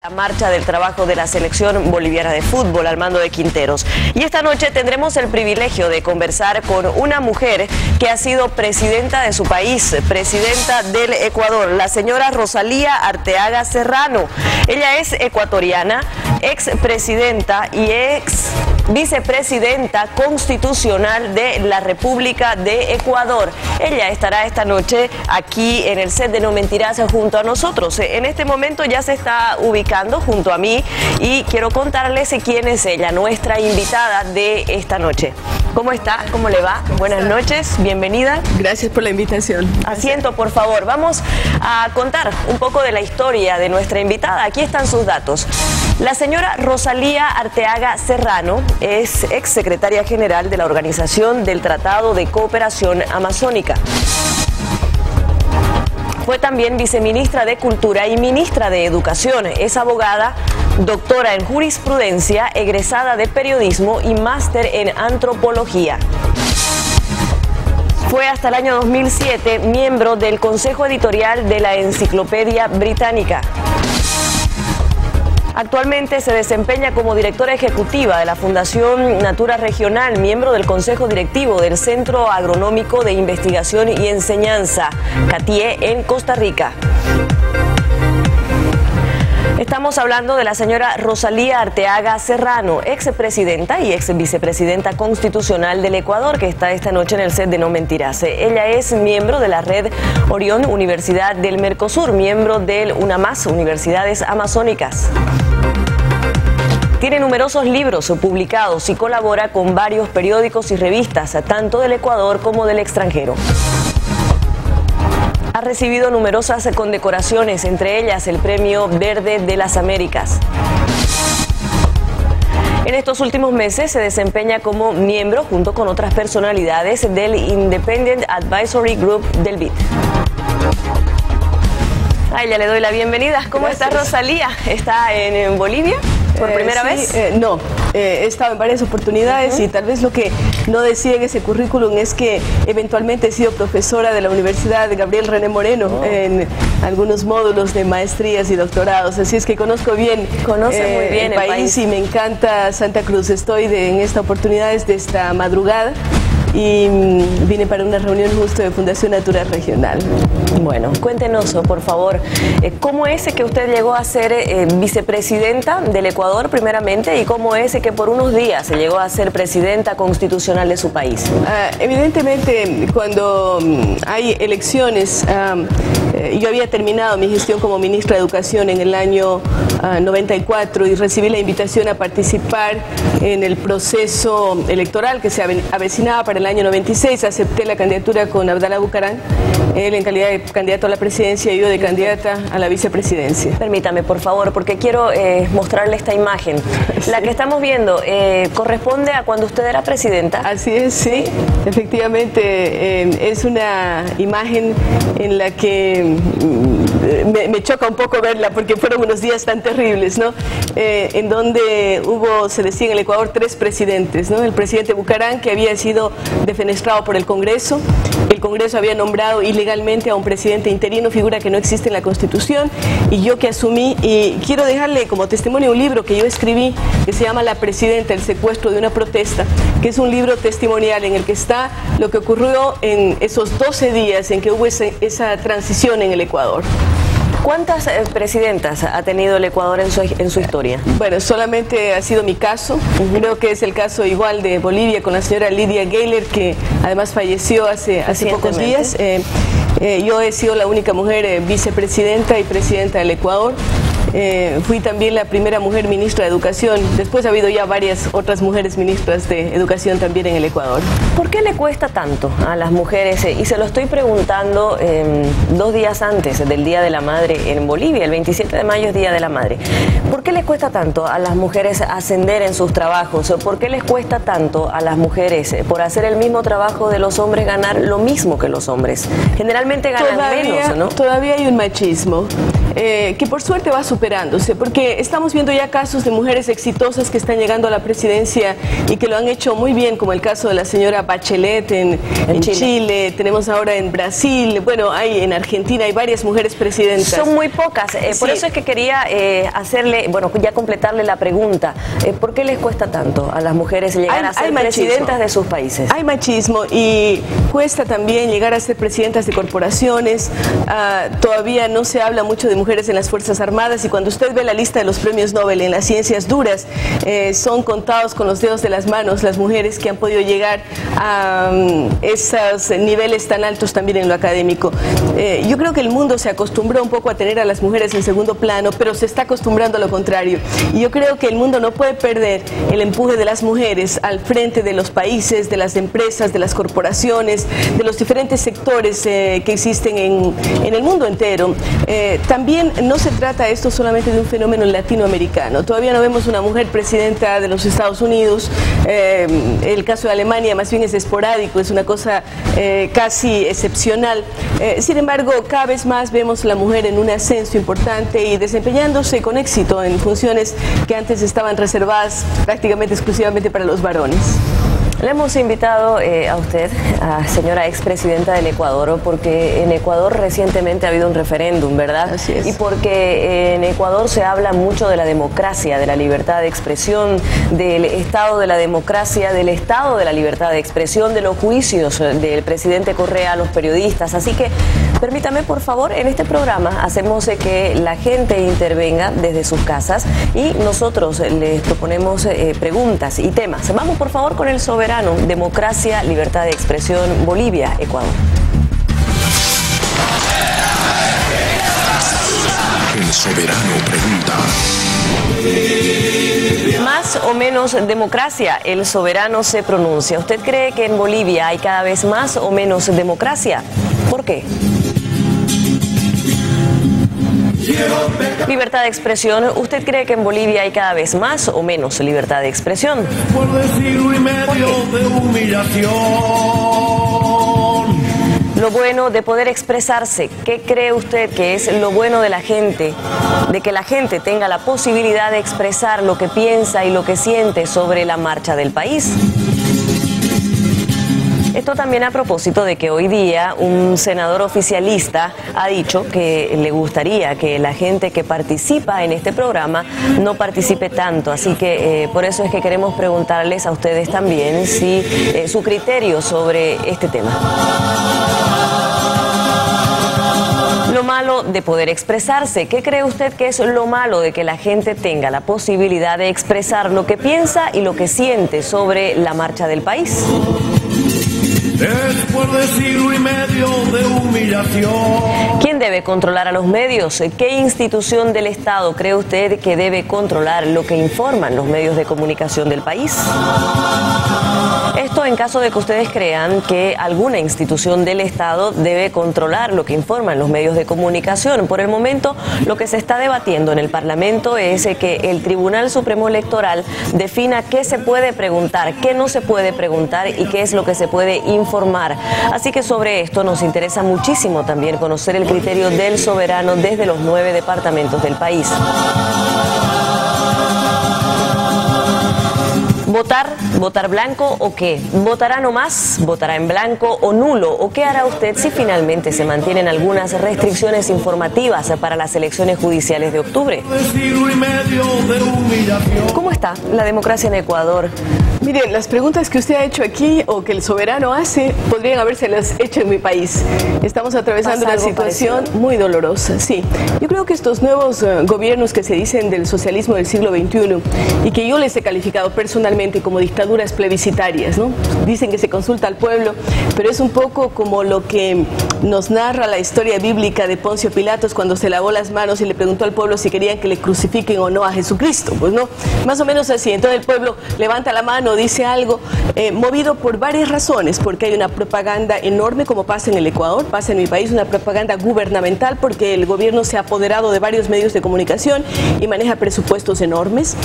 La marcha del trabajo de la selección boliviana de fútbol al mando de Quinteros. Y esta noche tendremos el privilegio de conversar con una mujer que ha sido presidenta de su país, presidenta del Ecuador, la señora Rosalía Arteaga Serrano. Ella es ecuatoriana, expresidenta y ex vicepresidenta constitucional de la República de Ecuador. Ella estará esta noche aquí en el set de No Mentirás junto a nosotros. En este momento ya se está ubicando junto a mí y quiero contarles quién es ella, nuestra invitada de esta noche. ¿Cómo está? ¿Cómo le va? Buenas noches, bienvenida. Gracias por la invitación. Asiento, por favor. Vamos a contar un poco de la historia de nuestra invitada. Aquí están sus datos. La señora Rosalía Arteaga Serrano es exsecretaria general de la Organización del Tratado de Cooperación Amazónica. Fue también viceministra de Cultura y ministra de Educación. Es abogada, doctora en jurisprudencia, egresada de periodismo y máster en antropología. Fue hasta el año 2007 miembro del Consejo Editorial de la Enciclopedia Británica. Actualmente se desempeña como directora ejecutiva de la Fundación Natura Regional, miembro del Consejo Directivo del Centro Agronómico de Investigación y Enseñanza, CATIE, en Costa Rica. Estamos hablando de la señora Rosalía Arteaga Serrano, expresidenta y ex vicepresidenta constitucional del Ecuador, que está esta noche en el set de No Mentirás. Ella es miembro de la red Orión Universidad del Mercosur, miembro del UNAMAS, Universidades Amazónicas. Tiene numerosos libros publicados y colabora con varios periódicos y revistas, tanto del Ecuador como del extranjero. Ha recibido numerosas condecoraciones, entre ellas el Premio Verde de las Américas. En estos últimos meses se desempeña como miembro, junto con otras personalidades, del Independent Advisory Group del BID. A ella le doy la bienvenida. ¿Cómo está Rosalía? ¿Está en Bolivia por primera vez? No, he estado en varias oportunidades y tal vez lo que no decía en ese currículum es que eventualmente he sido profesora de la Universidad de Gabriel René Moreno en algunos módulos de maestrías y doctorados, así es que conozco bien, muy bien el país y me encanta Santa Cruz. Estoy en esta oportunidad desde esta madrugada y vine para una reunión justo de Fundación Natura Regional. Bueno, cuéntenos, por favor, ¿cómo es que usted llegó a ser vicepresidenta del Ecuador primeramente y cómo es que por unos días se llegó a ser presidenta constitucional de su país? Evidentemente, cuando hay elecciones, yo había terminado mi gestión como ministra de Educación en el año 94 y recibí la invitación a participar en el proceso electoral que se avecinaba para el año 96. Acepté la candidatura con Abdalá Bucaram, él en calidad de candidato a la presidencia y yo de candidata a la vicepresidencia. Permítame, por favor, porque quiero mostrarle esta imagen. Sí. La que estamos viendo corresponde a cuando usted era presidenta. Así es, sí. Efectivamente, es una imagen en la que me choca un poco verla porque fueron unos días tan terribles, ¿no? En donde se decía en el Ecuador 3 presidentes, ¿no? El presidente Bucaram, que había sido defenestrado por el Congreso. El Congreso había nombrado ilegalmente a un presidente interino, figura que no existe en la Constitución, y yo que asumí, y quiero dejarle como testimonio un libro que yo escribí que se llama La Presidenta, el secuestro de una protesta, que es un libro testimonial en el que está lo que ocurrió en esos 12 días en que hubo esa transición en el Ecuador. ¿Cuántas presidentas ha tenido el Ecuador en su historia? Bueno, solamente ha sido mi caso. Creo que es el caso igual de Bolivia con la señora Lidia Gayler, que además falleció hace pocos días. Yo he sido la única mujer vicepresidenta y presidenta del Ecuador. Fui también la primera mujer ministra de Educación. Después ha habido ya varias otras mujeres ministras de Educación también en el Ecuador. ¿Por qué le cuesta tanto a las mujeres? Y se lo estoy preguntando 2 días antes del Día de la Madre en Bolivia, el 27 de mayo es Día de la Madre. ¿Por qué les cuesta tanto a las mujeres ascender en sus trabajos? ¿Por qué les cuesta tanto a las mujeres por hacer el mismo trabajo de los hombres ganar lo mismo que los hombres? Generalmente ganan menos, ¿no? Todavía hay un machismo. que por suerte va superándose, porque estamos viendo ya casos de mujeres exitosas que están llegando a la presidencia y que lo han hecho muy bien, como el caso de la señora Bachelet en Chile, tenemos ahora en Brasil, bueno, hay en Argentina, hay varias mujeres presidentas. Son muy pocas, por eso es que quería hacerle, bueno, ya completarle la pregunta, ¿por qué les cuesta tanto a las mujeres llegar a ser presidentas de sus países? Hay machismo y cuesta también llegar a ser presidentas de corporaciones, todavía no se habla mucho de mujeres en las Fuerzas Armadas y cuando usted ve la lista de los premios Nobel en las ciencias duras, son contados con los dedos de las manos las mujeres que han podido llegar a esos niveles tan altos también en lo académico. Yo creo que el mundo se acostumbró un poco a tener a las mujeres en segundo plano, pero se está acostumbrando a lo contrario. Y yo creo que el mundo no puede perder el empuje de las mujeres al frente de los países, de las empresas, de las corporaciones, de los diferentes sectores que existen en el mundo entero. También no se trata esto solamente de un fenómeno latinoamericano. Todavía no vemos una mujer presidenta de los Estados Unidos. El caso de Alemania más bien es esporádico, es una cosa casi excepcional. Sin embargo, cada vez más vemos la mujer en un ascenso importante y desempeñándose con éxito en funciones que antes estaban reservadas prácticamente exclusivamente para los varones. Le hemos invitado a usted, señora expresidenta del Ecuador, porque en Ecuador recientemente ha habido un referéndum, ¿verdad? Así es. Y porque en Ecuador se habla mucho de la democracia, de la libertad de expresión, del estado de la democracia, del estado de la libertad de expresión, de los juicios del presidente Correa a los periodistas. Así que permítame, por favor, en este programa hacemos que la gente intervenga desde sus casas y nosotros les proponemos preguntas y temas. Vamos, por favor, con el soberano. Democracia, libertad de expresión, Bolivia, Ecuador. El soberano pregunta. Más o menos democracia, el soberano se pronuncia. ¿Usted cree que en Bolivia hay cada vez más o menos democracia? ¿Por qué? Libertad de expresión. ¿Usted cree que en Bolivia hay cada vez más o menos libertad de expresión? Después de siglo y medio de humillación. Lo bueno de poder expresarse. ¿Qué cree usted que es lo bueno de la gente? De que la gente tenga la posibilidad de expresar lo que piensa y lo que siente sobre la marcha del país. Esto también a propósito de que hoy día un senador oficialista ha dicho que le gustaría que la gente que participa en este programa no participe tanto. Así que por eso es que queremos preguntarles a ustedes también si su criterio sobre este tema. Lo malo de poder expresarse. ¿Qué cree usted que es lo malo de que la gente tenga la posibilidad de expresar lo que piensa y lo que siente sobre la marcha del país? Después de siglo y medio de humillación. ¿Quién debe controlar a los medios? ¿Qué institución del Estado cree usted que debe controlar lo que informan los medios de comunicación del país? Esto en caso de que ustedes crean que alguna institución del Estado debe controlar lo que informan los medios de comunicación. Por el momento, lo que se está debatiendo en el Parlamento es que el Tribunal Supremo Electoral defina qué se puede preguntar, qué no se puede preguntar y qué es lo que se puede informar. Así que sobre esto nos interesa muchísimo también conocer el criterio del soberano desde los 9 departamentos del país. ¿Votar blanco o qué? ¿Votará no más? ¿Votará en blanco o nulo? ¿O qué hará usted si finalmente se mantienen algunas restricciones informativas para las elecciones judiciales de octubre? ¿Cómo está la democracia en Ecuador? Mire, las preguntas que usted ha hecho aquí o que el soberano hace podrían habérselas hecho en mi país. Estamos atravesando una situación muy dolorosa, sí. Yo creo que estos nuevos gobiernos que se dicen del socialismo del siglo XXI y que yo les he calificado personalmente como dictaduras plebiscitarias, ¿no? Dicen que se consulta al pueblo, pero es un poco como lo que nos narra la historia bíblica de Poncio Pilatos cuando se lavó las manos y le preguntó al pueblo si querían que le crucifiquen o no a Jesucristo, pues no, más o menos así. Entonces el pueblo levanta la mano, dice algo, movido por varias razones, porque hay una propaganda enorme, como pasa en el Ecuador, pasa en mi país, una propaganda gubernamental, porque el gobierno se ha apoderado de varios medios de comunicación y maneja presupuestos enormes,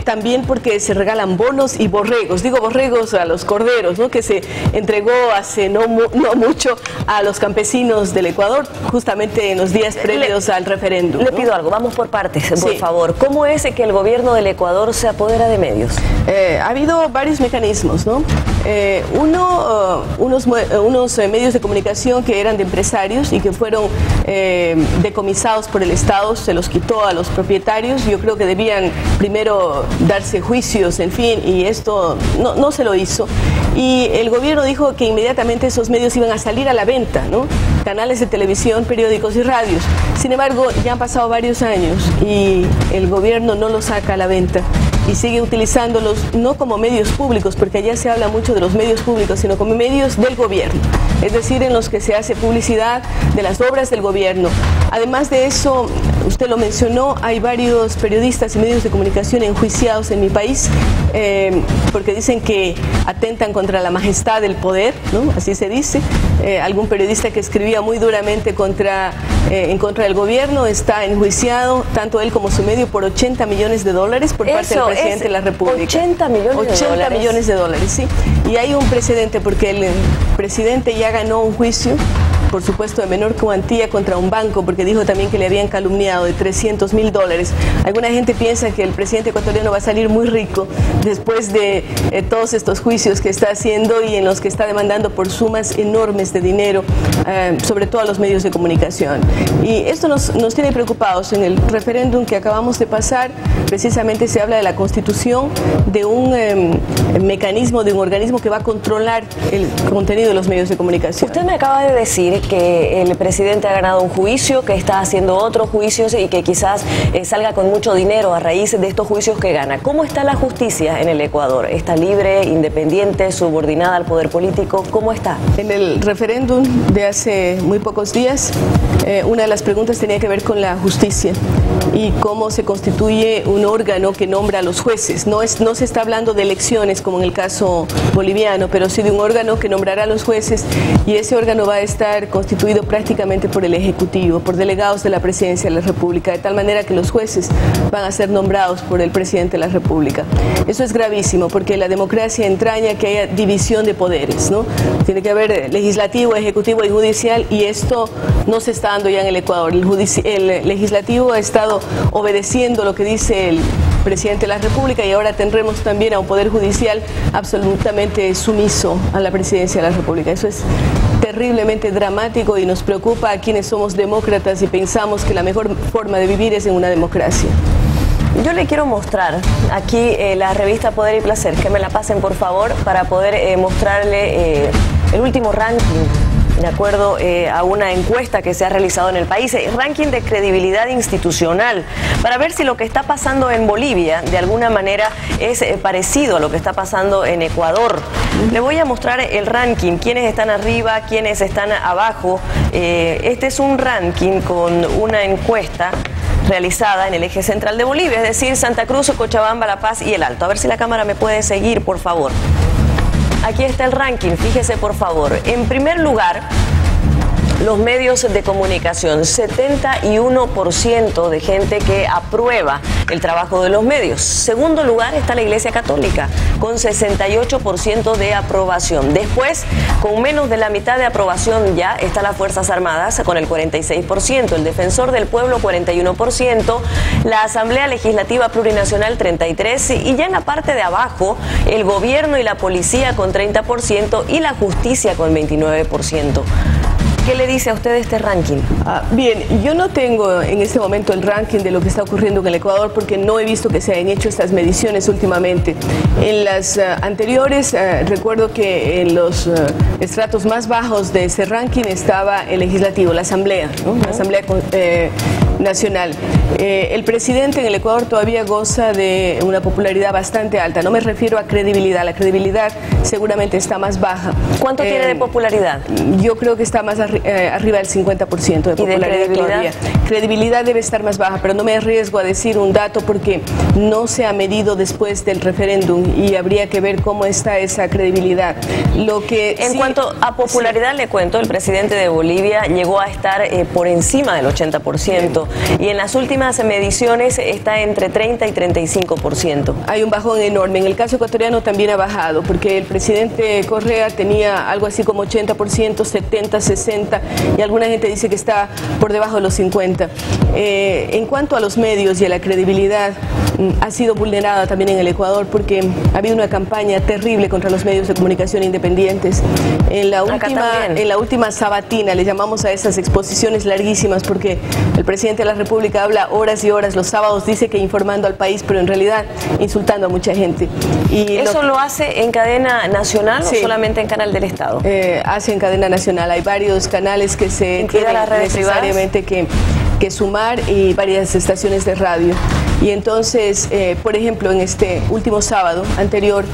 también porque se regalan bonos y borregos, digo borregos a los corderos, ¿no?, que se entregó hace no mucho a los campesinos del Ecuador, justamente en los días previos al referéndum. Le pido algo, vamos por partes, por Sí. favor. ¿Cómo es que el gobierno del Ecuador se apodera de medios? Ha habido varios mecanismos, ¿no? Unos medios de comunicación que eran de empresarios y que fueron decomisados por el Estado, se los quitó a los propietarios. Yo creo que debían primero darse juicios, en fin, y esto no se lo hizo. Y el gobierno dijo que inmediatamente esos medios iban a salir a la venta, ¿no? Canales de televisión, periódicos y radios. Sin embargo, ya han pasado varios años y el gobierno no los saca a la venta y sigue utilizándolos no como medios públicos, porque allá se habla mucho de los medios públicos, sino como medios del gobierno, es decir, en los que se hace publicidad de las obras del gobierno. Además de eso, usted lo mencionó, hay varios periodistas y medios de comunicación enjuiciados en mi país, porque dicen que atentan contra la majestad del poder, ¿no? Así se dice. Algún periodista que escribía muy duramente en contra del gobierno está enjuiciado, tanto él como su medio, por $80 millones por parte del presidente de la República. 80 millones de dólares. Millones de dólares, sí. Y hay un precedente porque el presidente ya ganó un juicio, por supuesto de menor cuantía, contra un banco, porque dijo también que le habían calumniado de $300.000. Alguna gente piensa que el presidente ecuatoriano va a salir muy rico después de todos estos juicios que está haciendo y en los que está demandando por sumas enormes de dinero, sobre todo a los medios de comunicación. Y esto nos tiene preocupados. En el referéndum que acabamos de pasar, precisamente se habla de la constitución de un mecanismo, de un organismo que va a controlar el contenido de los medios de comunicación. Usted me acaba de decir que el presidente ha ganado un juicio, que está haciendo otros juicios y que quizás salga con mucho dinero a raíz de estos juicios que gana. ¿Cómo está la justicia en el Ecuador? ¿Está libre, independiente, subordinada al poder político? ¿Cómo está? En el referéndum de hace muy pocos días, una de las preguntas tenía que ver con la justicia y cómo se constituye un órgano que nombra a los jueces. No se está hablando de elecciones como en el caso boliviano, pero sí de un órgano que nombrará a los jueces, y ese órgano va a estar constituido prácticamente por el Ejecutivo, por delegados de la Presidencia de la República, de tal manera que los jueces van a ser nombrados por el Presidente de la República. Eso es gravísimo porque la democracia entraña que haya división de poderes, ¿no? Tiene que haber legislativo, ejecutivo y judicial, y esto no se está dando ya en el Ecuador. El legislativo ha estado obedeciendo lo que dice el Presidente de la República y ahora tendremos también a un poder judicial absolutamente sumiso a la Presidencia de la República. Eso es terriblemente dramático y nos preocupa a quienes somos demócratas y pensamos que la mejor forma de vivir es en una democracia. Yo le quiero mostrar aquí la revista Poder y Placer, que me la pasen por favor para poder mostrarle el último ranking, de acuerdo a una encuesta que se ha realizado en el país, ranking de credibilidad institucional, para ver si lo que está pasando en Bolivia de alguna manera es parecido a lo que está pasando en Ecuador. Le voy a mostrar el ranking, quiénes están arriba, quiénes están abajo. Este es un ranking con una encuesta realizada en el eje central de Bolivia, es decir, Santa Cruz, Cochabamba, La Paz y El Alto. A ver si la cámara me puede seguir, por favor. Aquí está el ranking, fíjese por favor. En primer lugar, los medios de comunicación, 71% de gente que aprueba el trabajo de los medios. Segundo lugar está la Iglesia Católica, con 68% de aprobación. Después, con menos de la mitad de aprobación ya, está las Fuerzas Armadas, con el 46%, el Defensor del Pueblo, 41%, la Asamblea Legislativa Plurinacional, 33%, y ya en la parte de abajo, el Gobierno y la Policía, con 30%, y la Justicia, con 29%. ¿Qué le dice a usted este ranking? Bien, yo no tengo en este momento el ranking de lo que está ocurriendo en el Ecuador porque no he visto que se hayan hecho estas mediciones últimamente. En las anteriores, recuerdo que en los estratos más bajos de ese ranking estaba el legislativo, la asamblea, ¿no? La asamblea nacional. El presidente en el Ecuador todavía goza de una popularidad bastante alta. No me refiero a credibilidad. La credibilidad seguramente está más baja. ¿Cuánto tiene de popularidad? Yo creo que está más arriba del 50% de popularidad todavía. Credibilidad debe estar más baja, pero no me arriesgo a decir un dato porque no se ha medido después del referéndum y habría que ver cómo está esa credibilidad. En cuanto a popularidad, le cuento, el presidente de Bolivia llegó a estar por encima del 80% y en las últimas mediciones está entre 30 y 35%. Hay un bajón enorme. En el caso ecuatoriano también ha bajado porque el presidente Correa tenía algo así como 80%, 70, 60 y alguna gente dice que está por debajo de los 50. En cuanto a los medios y a la credibilidad, ha sido vulnerada también en el Ecuador porque ha habido una campaña terrible contra los medios de comunicación independientes. En la última sabatina le llamamos a esas exposiciones larguísimas porque el presidente de la República habla horas y horas, los sábados dice que informando al país, pero en realidad insultando a mucha gente. Y ¿eso lo hace en cadena nacional o solamente en canal del Estado? Hace en cadena nacional. Hay varios canales que se tienen necesariamente que sumar y varias estaciones de radio. Y entonces, por ejemplo, en este último sábado anterior,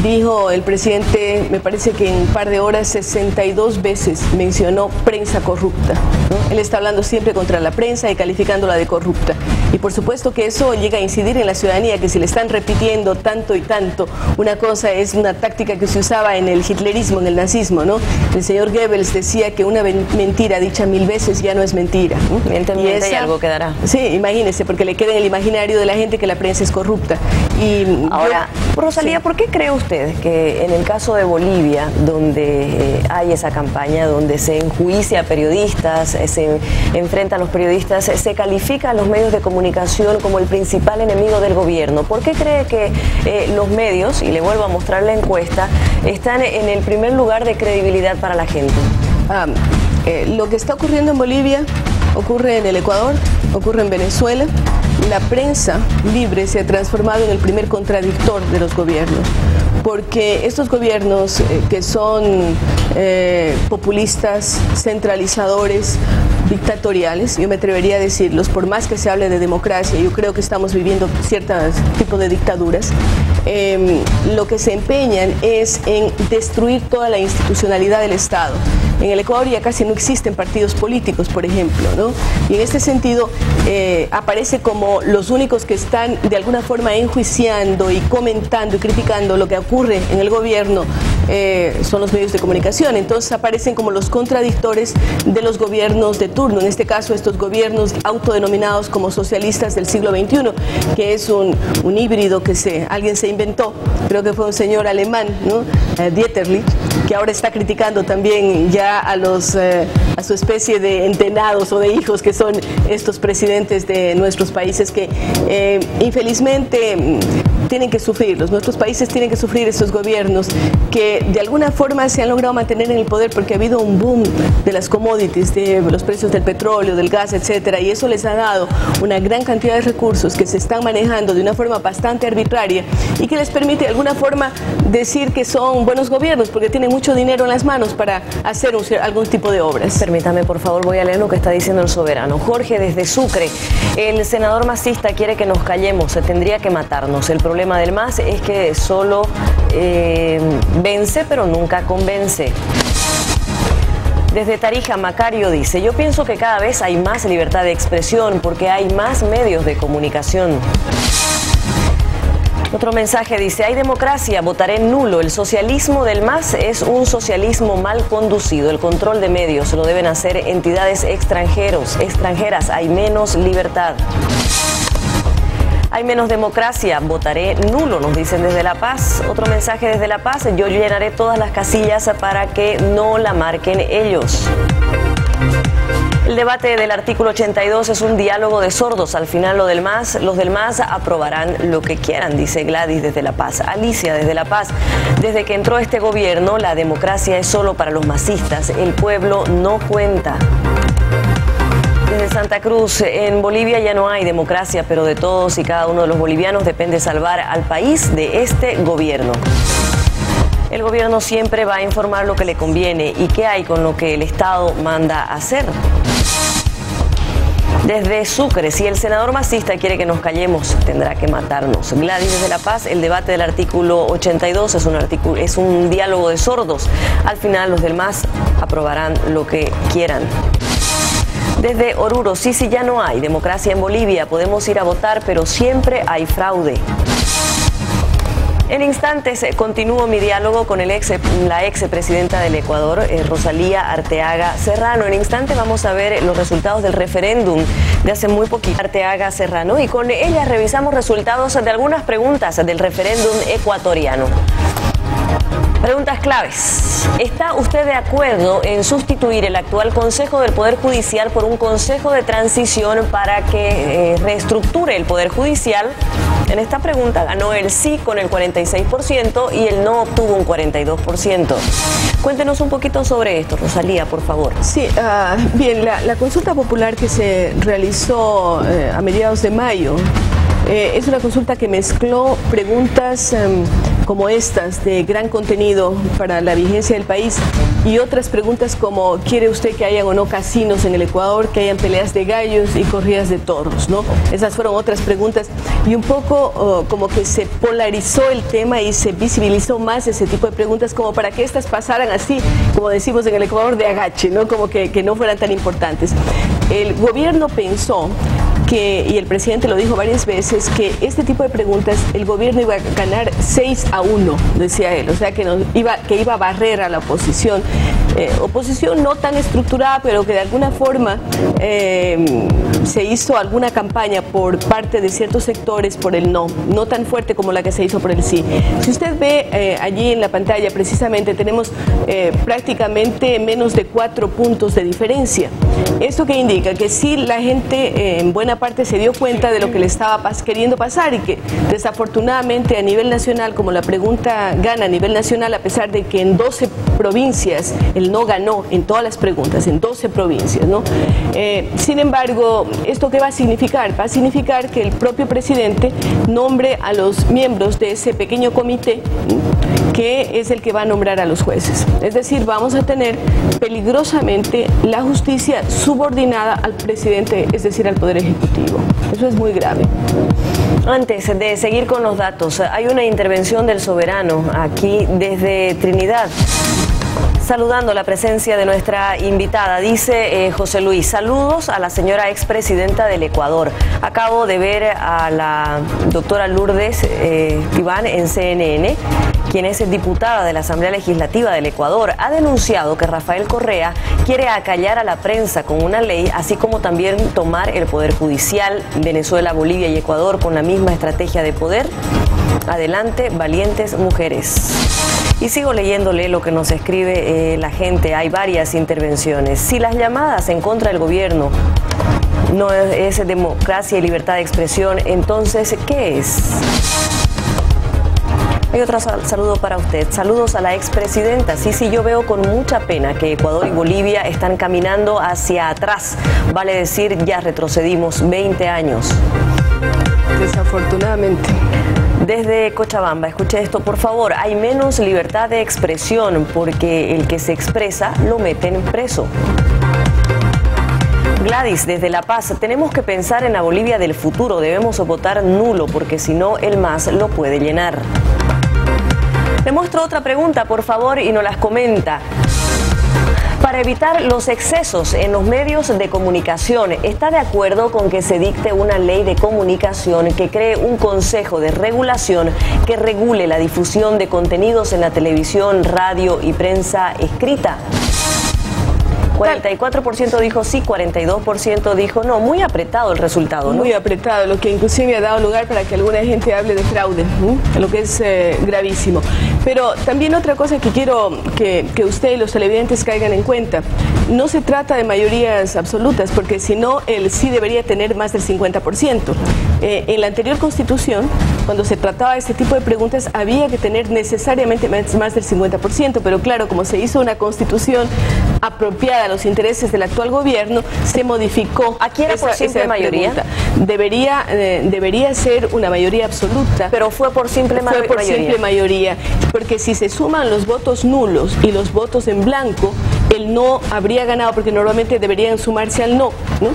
dijo el presidente, me parece que en un par de horas, 62 veces mencionó prensa corrupta, ¿no? Él está hablando siempre contra la prensa y calificándola de corrupta. Y por supuesto que eso llega a incidir en la ciudadanía, que si le están repitiendo tanto y tanto, una cosa es una táctica que se usaba en el hitlerismo, en el nazismo, ¿no? El señor Goebbels decía que una mentira dicha 1000 veces ya no es mentira, ¿no? Y algo quedará. Sí, imagínese, porque le queda en el imaginario de la gente que la prensa es corrupta. Y ahora, Rosalía, ¿por qué cree usted que en el caso de Bolivia, donde hay esa campaña, donde se enjuicia a periodistas, se enfrenta a los periodistas, se califica a los medios de comunicación como el principal enemigo del gobierno? ¿Por qué cree que los medios, y le vuelvo a mostrar la encuesta, están en el primer lugar de credibilidad para la gente? Lo que está ocurriendo en Bolivia ocurre en el Ecuador, ocurre en Venezuela. La prensa libre se ha transformado en el primer contradictor de los gobiernos, porque estos gobiernos que son populistas, centralizadores, dictatoriales, yo me atrevería a decirlos, por más que se hable de democracia, yo creo que estamos viviendo cierto tipo de dictaduras, lo que se empeñan es en destruir toda la institucionalidad del Estado. En el Ecuador ya casi no existen partidos políticos, por ejemplo, ¿no? Y en este sentido aparece como los únicos que están de alguna forma enjuiciando y comentando y criticando lo que ocurre en el gobierno son los medios de comunicación. Entonces aparecen como los contradictores de los gobiernos de turno, en este caso estos gobiernos autodenominados como socialistas del siglo XXI, que es un híbrido que alguien se inventó, creo que fue un señor alemán, ¿no? Dieterlich, que ahora está criticando también ya a su especie de entenados o de hijos que son estos presidentes de nuestros países que infelizmente tienen que sufrirlos. Nuestros países tienen que sufrir estos gobiernos que de alguna forma se han logrado mantener en el poder porque ha habido un boom de las commodities, de los precios del petróleo, del gas, etcétera, y eso les ha dado una gran cantidad de recursos que se están manejando de una forma bastante arbitraria y que les permite de alguna forma decir que son buenos gobiernos porque tienen mucho dinero en las manos para hacer algún tipo de obras. Permítame, por favor, voy a leer lo que está diciendo el soberano. Jorge, desde Sucre, el senador masista quiere que nos callemos, se tendría que matarnos. El problema del MAS es que solo vence, pero nunca convence. Desde Tarija, Macario dice, yo pienso que cada vez hay más libertad de expresión porque hay más medios de comunicación. Otro mensaje dice, hay democracia, votaré nulo. El socialismo del MAS es un socialismo mal conducido. El control de medios lo deben hacer entidades extranjeras. Hay menos libertad. Hay menos democracia, votaré nulo, nos dicen desde La Paz. Otro mensaje desde La Paz, yo llenaré todas las casillas para que no la marquen ellos. El debate del artículo 82 es un diálogo de sordos. Al final los del MAS aprobarán lo que quieran, dice Gladys desde La Paz. Alicia desde La Paz, desde que entró este gobierno, la democracia es solo para los masistas. El pueblo no cuenta. Desde Santa Cruz, en Bolivia ya no hay democracia, pero de todos y cada uno de los bolivianos depende salvar al país de este gobierno. El gobierno siempre va a informar lo que le conviene y qué hay con lo que el Estado manda hacer. Desde Sucre, si el senador masista quiere que nos callemos, tendrá que matarnos. Gladys desde La Paz, el debate del artículo 82 es un diálogo de sordos. Al final los del MAS aprobarán lo que quieran. Desde Oruro, sí, ya no hay democracia en Bolivia, podemos ir a votar, pero siempre hay fraude. En instantes continúo mi diálogo con la ex presidenta del Ecuador, Rosalía Arteaga Serrano. En instantes vamos a ver los resultados del referéndum de hace muy poquito. Arteaga Serrano, y con ella revisamos resultados de algunas preguntas del referéndum ecuatoriano. Preguntas claves. ¿Está usted de acuerdo en sustituir el actual Consejo del Poder Judicial por un Consejo de Transición para que reestructure el Poder Judicial? En esta pregunta ganó el sí con el 46% y el no obtuvo un 42%. Cuéntenos un poquito sobre esto, Rosalía, por favor. Sí, bien, la consulta popular que se realizó a mediados de mayo es una consulta que mezcló preguntas como estas de gran contenido para la vigencia del país y otras preguntas como ¿quiere usted que hayan o no casinos en el Ecuador, que hayan peleas de gallos y corridas de toros, ¿no? Esas fueron otras preguntas y un poco como que se polarizó el tema y se visibilizó más ese tipo de preguntas como para que estas pasaran así, como decimos en el Ecuador, de agache, ¿no? Como que no fueran tan importantes. El gobierno pensó y el presidente lo dijo varias veces, que este tipo de preguntas el gobierno iba a ganar 6-1, decía él, o sea que iba a barrer a la oposición, oposición no tan estructurada, pero que de alguna forma se hizo alguna campaña por parte de ciertos sectores por el no tan fuerte como la que se hizo por el sí. Si usted ve allí en la pantalla, precisamente tenemos prácticamente menos de 4 puntos de diferencia. ¿Esto qué indica? Que sí, la gente en buena parte se dio cuenta de lo que le estaba queriendo pasar y que desafortunadamente a nivel nacional, como la pregunta gana a nivel nacional, a pesar de que en 12 provincias el no ganó en todas las preguntas, en 12 provincias, ¿no? Sin embargo, ¿esto qué va a significar? Va a significar que el propio presidente nombre a los miembros de ese pequeño comité, que es el que va a nombrar a los jueces. Es decir, vamos a tener peligrosamente la justicia subordinada al presidente, es decir, al Poder Ejecutivo. Eso es muy grave. Antes de seguir con los datos, hay una intervención del soberano aquí desde Trinidad. Saludando la presencia de nuestra invitada, dice José Luis, saludos a la señora expresidenta del Ecuador. Acabo de ver a la doctora Lourdes Iván en CNN, quien es diputada de la Asamblea Legislativa del Ecuador. Ha denunciado que Rafael Correa quiere acallar a la prensa con una ley, así como también tomar el Poder Judicial. Venezuela, Bolivia y Ecuador con la misma estrategia de poder. Adelante, valientes mujeres. Y sigo leyéndole lo que nos escribe la gente. Hay varias intervenciones. Si las llamadas en contra del gobierno no es democracia y libertad de expresión, entonces, ¿qué es? Hay otro saludo para usted. Saludos a la expresidenta. Sí, yo veo con mucha pena que Ecuador y Bolivia están caminando hacia atrás. Vale decir, ya retrocedimos 20 años. Desafortunadamente. Desde Cochabamba, escuche esto, por favor. Hay menos libertad de expresión porque el que se expresa lo meten preso. Gladys, desde La Paz, tenemos que pensar en la Bolivia del futuro. Debemos votar nulo porque si no, el MAS lo puede llenar. Le muestro otra pregunta, por favor, y nos las comenta. Para evitar los excesos en los medios de comunicación, ¿está de acuerdo con que se dicte una ley de comunicación que cree un consejo de regulación que regule la difusión de contenidos en la televisión, radio y prensa escrita? 44% dijo sí, 42% dijo no. Muy apretado el resultado, ¿no? Muy apretado, lo que inclusive ha dado lugar para que alguna gente hable de fraude, lo que es gravísimo. Pero también otra cosa que quiero que usted y los televidentes caigan en cuenta, no se trata de mayorías absolutas, porque si no, el sí debería tener más del 50%. En la anterior Constitución, cuando se trataba de este tipo de preguntas, había que tener necesariamente más del 50%, pero claro, como se hizo una Constitución apropiada a los intereses del actual gobierno, se modificó. ¿Aquí era por simple mayoría? Debería ser una mayoría absoluta. Pero fue por simple mayoría. Fue por simple mayoría, porque si se suman los votos nulos y los votos en blanco, el no habría ganado, porque normalmente deberían sumarse al no, ¿no?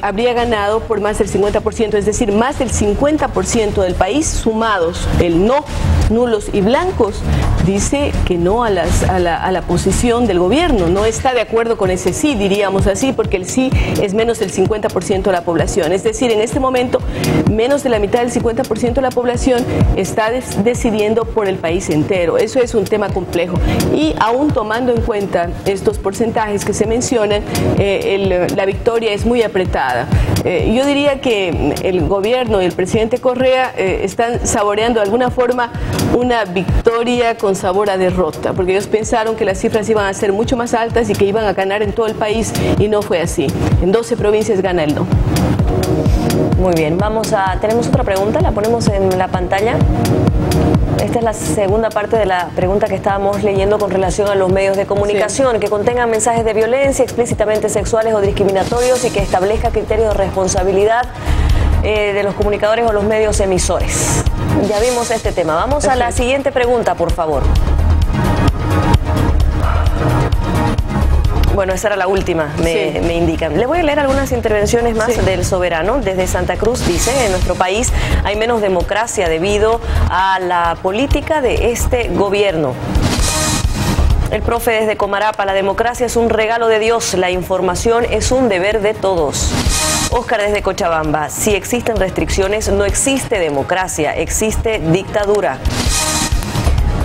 habría ganado por más del 50%, es decir, más del 50% del país sumados, el no, nulos y blancos, dice que no a la posición del gobierno, no está de acuerdo con ese sí, diríamos así, porque el sí es menos del 50% de la población. Es decir, en este momento, menos de la mitad del 50% de la población está decidiendo por el país entero. Eso es un tema complejo. Y aún tomando en cuenta estos porcentajes que se mencionan, la victoria es muy apretada. Yo diría que el gobierno y el presidente Correa están saboreando de alguna forma una victoria con sabor a derrota, porque ellos pensaron que las cifras iban a ser mucho más altas y que iban a ganar en todo el país, y no fue así. En 12 provincias gana el no. Muy bien, tenemos otra pregunta, la ponemos en la pantalla. Esta es la segunda parte de la pregunta que estábamos leyendo con relación a los medios de comunicación, sí, que contengan mensajes de violencia, explícitamente sexuales o discriminatorios, y que establezca criterios de responsabilidad de los comunicadores o los medios emisores. Ya vimos este tema. Vamos a la siguiente pregunta, por favor. Bueno, esa era la última, me indican. Le voy a leer algunas intervenciones más del Soberano. Desde Santa Cruz dice: en nuestro país hay menos democracia debido a la política de este gobierno. El profe desde Comarapa: la democracia es un regalo de Dios, la información es un deber de todos. Oscar desde Cochabamba: si existen restricciones, no existe democracia, existe dictadura.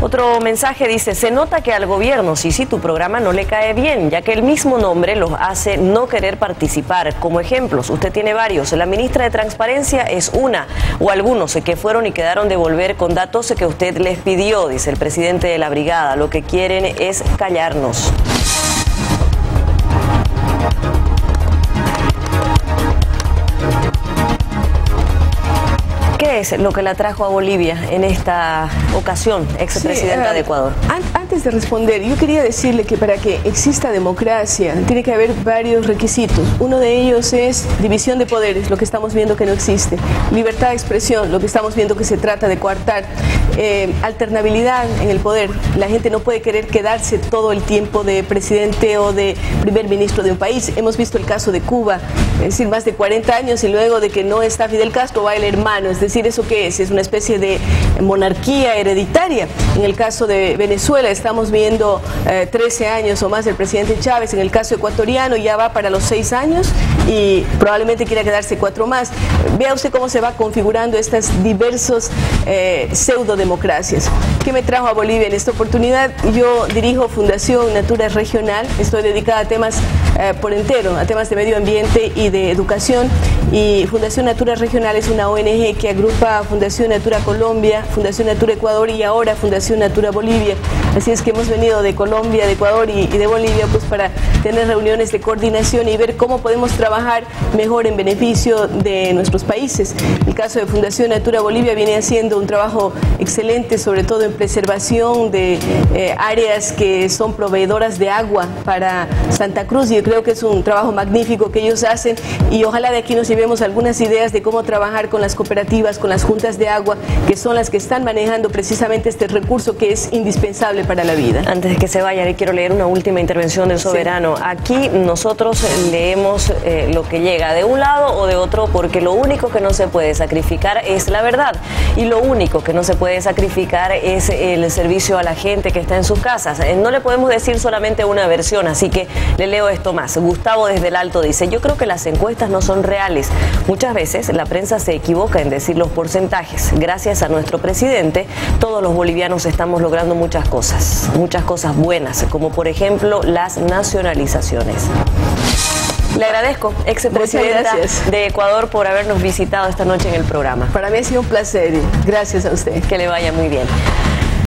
Otro mensaje dice: se nota que al gobierno sí, tu programa no le cae bien, ya que el mismo nombre los hace no querer participar. Como ejemplos, usted tiene varios. La ministra de Transparencia es una, o algunos que fueron y quedaron de volver con datos que usted les pidió, dice el presidente de la brigada. Lo que quieren es callarnos. ¿Qué es lo que la trajo a Bolivia en esta ocasión, expresidenta de Ecuador? Antes de responder, yo quería decirle que para que exista democracia tiene que haber varios requisitos. Uno de ellos es división de poderes, lo que estamos viendo que no existe. Libertad de expresión, lo que estamos viendo que se trata de coartar. Alternabilidad en el poder. La gente no puede querer quedarse todo el tiempo de presidente o de primer ministro de un país. Hemos visto el caso de Cuba, es decir, más de 40 años y luego de que no está Fidel Castro va el hermano. Es decir, ¿eso qué es? Es una especie de monarquía hereditaria. En el caso de Venezuela estamos viendo 13 años o más del presidente Chávez. En el caso ecuatoriano ya va para los 6 años y probablemente quiera quedarse 4 más. Vea usted cómo se va configurando estas diversos pseudodemocracias. ¿Qué me trajo a Bolivia en esta oportunidad? Yo dirijo Fundación Natura Regional, estoy dedicada a temas por entero, a temas de medio ambiente y de educación, y Fundación Natura Regional es una ONG que agrupa Fundación Natura Colombia, Fundación Natura Ecuador y ahora Fundación Natura Bolivia. Así es que hemos venido de Colombia, de Ecuador y de Bolivia pues para tener reuniones de coordinación y ver cómo podemos trabajar mejor en beneficio de nuestros países. El caso de Fundación Natura Bolivia viene haciendo un trabajo excelente, sobre todo en preservación de áreas que son proveedoras de agua para Santa Cruz, y yo creo que es un trabajo magnífico que ellos hacen, y ojalá de aquí nos llevemos algunas ideas de cómo trabajar con las cooperativas, con las juntas de agua, que son las que están manejando precisamente este recurso que es indispensable para la vida. Antes de que se vaya, le quiero leer una última intervención del Soberano. Aquí nosotros leemos lo que llega de un lado o de otro, porque lo único que no se puede sacrificar es la verdad, y lo único que no se puede sacrificar es el servicio a la gente que está en sus casas. No le podemos decir solamente una versión, así que le leo esto más. Gustavo desde el Alto dice: yo creo que las encuestas no son reales. Muchas veces la prensa se equivoca en decir los porcentajes. Gracias a nuestro presidente, todos los bolivianos estamos logrando muchas cosas buenas, como por ejemplo las nacionalizaciones. Le agradezco, expresidenta de Ecuador, por habernos visitado esta noche en el programa. Para mí ha sido un placer. Gracias a usted. Que le vaya muy bien.